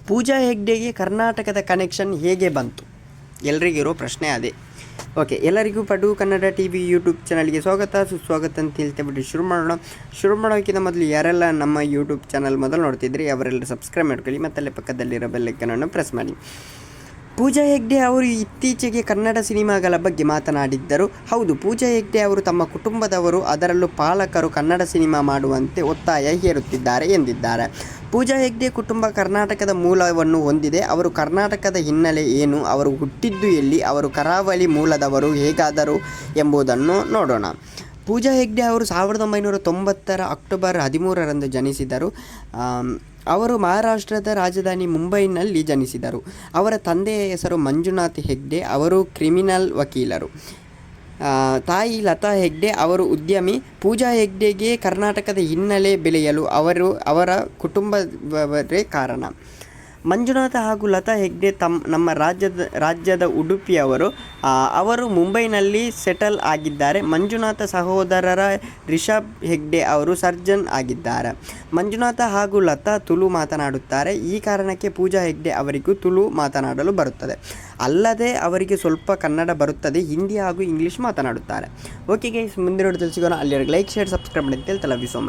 ಪೂಜಾ ಹೆಗ್ಡೆಗೆ ಕರ್ನಾಟಕದ ಕನೆಕ್ಷನ್ ಹೇಗೆ ಬಂತು? ಎಲ್ರಿಗಿರೋ ಪ್ರಶ್ನೆ ಅದೇ. ಓಕೆ, ಎಲ್ಲರಿಗೂ ಪಡು ಕನ್ನಡ TV ಯೂಟ್ಯೂಬ್ ಚಾನಲ್ಗೆ ಸುಸ್ವಾಗತ ಅಂತ ಹೇಳ್ತೇವೆ. ಶುರು ಮಾಡೋಕ್ಕಿಂತ ಮೊದಲು ಯಾರೆಲ್ಲ ನಮ್ಮ ಯೂಟ್ಯೂಬ್ ಚಾನಲ್ ಮೊದಲು ನೋಡ್ತಿದ್ರಿ ಅವರೆಲ್ಲ ಸಬ್ಸ್ಕ್ರೈಬ್ ಮಾಡ್ಕೊಳ್ಳಿ, ಮತ್ತಲ್ಲೇ ಪಕ್ಕದಲ್ಲಿರೋ ಬೆಲ್ಲೈಕನನ್ನು ಪ್ರೆಸ್ ಮಾಡಿ. ಪೂಜಾ ಹೆಗ್ಡೆ ಅವರು ಇತ್ತೀಚೆಗೆ ಕನ್ನಡ ಸಿನಿಮಾಗಳ ಬಗ್ಗೆ ಮಾತನಾಡಿದ್ದರು. ಹೌದು, ಪೂಜಾ ಹೆಗ್ಡೆ ಅವರು ತಮ್ಮ ಕುಟುಂಬದವರು, ಅದರಲ್ಲೂ ಪಾಲಕರು ಕನ್ನಡ ಸಿನಿಮಾ ಮಾಡುವಂತೆ ಒತ್ತಾಯ ಹೇರುತ್ತಿದ್ದಾರೆ ಎಂದಿದ್ದಾರೆ. ಪೂಜಾ ಹೆಗ್ಡೆ ಕುಟುಂಬ ಕರ್ನಾಟಕದ ಮೂಲವನ್ನು ಹೊಂದಿದೆ. ಅವರು ಕರ್ನಾಟಕದ ಹಿನ್ನೆಲೆ ಏನು, ಅವರು ಹುಟ್ಟಿದ್ದು ಎಲ್ಲಿ, ಅವರು ಕರಾವಳಿ ಮೂಲದವರು ಹೇಗಾದರು ಎಂಬುದನ್ನು ನೋಡೋಣ. ಪೂಜಾ ಹೆಗ್ಡೆ ಅವರು 1990 ಅಕ್ಟೋಬರ್ 13ರಂದು ಜನಿಸಿದರು. ಅವರು ಮಹಾರಾಷ್ಟ್ರದ ರಾಜಧಾನಿ ಮುಂಬೈನಲ್ಲಿ ಜನಿಸಿದರು. ಅವರ ತಂದೆಯ ಹೆಸರು ಮಂಜುನಾಥ್ ಹೆಗ್ಡೆ, ಅವರು ಕ್ರಿಮಿನಲ್ ವಕೀಲರು. ತಾಯಿ ಲತಾ ಹೆಗ್ಡೆ, ಅವರು ಉದ್ಯಮಿ. ಪೂಜಾ ಹೆಗ್ಡೆಗೆ ಕರ್ನಾಟಕದ ಹಿನ್ನೆಲೆ ಬೆಳೆಯಲು ಅವರ ಕುಟುಂಬವರೇ ಕಾರಣ. ಮಂಜುನಾಥ ಹಾಗೂ ಲತಾ ಹೆಗ್ಡೆ ನಮ್ಮ ರಾಜ್ಯದ ಉಡುಪಿಯವರು. ಅವರು ಮುಂಬೈನಲ್ಲಿ ಸೆಟಲ್ ಆಗಿದ್ದಾರೆ. ಮಂಜುನಾಥ ಸಹೋದರರ ರಿಷಬ್ ಹೆಗ್ಡೆ ಅವರು ಸರ್ಜನ್ ಆಗಿದ್ದಾರೆ. ಮಂಜುನಾಥ ಹಾಗೂ ಲತಾ ತುಳು ಮಾತನಾಡುತ್ತಾರೆ. ಈ ಕಾರಣಕ್ಕೆ ಪೂಜಾ ಹೆಗ್ಡೆ ಅವರಿಗೂ ತುಳು ಮಾತನಾಡಲು ಬರುತ್ತದೆ. ಅಲ್ಲದೆ ಅವರಿಗೆ ಸ್ವಲ್ಪ ಕನ್ನಡ ಬರುತ್ತದೆ, ಹಿಂದಿ ಹಾಗೂ ಇಂಗ್ಲೀಷ್ ಮಾತನಾಡುತ್ತಾರೆ. ಓಕೆ ಗೈಸ್, ಮುಂದಿನ ವಿಡಿಯೋದಲ್ಲಿ ಸಿಗೋಣ. ಅಲ್ಲಿವರೆಗೆ ಲೈಕ್, ಶೇರ್, ಸಬ್ಸ್ಕ್ರೈಬ್ ಮಾಡಿ ಅಂತ ಹೇಳ್ತಾ ಲವ್ ಯು ಸೋ ಮಚ್.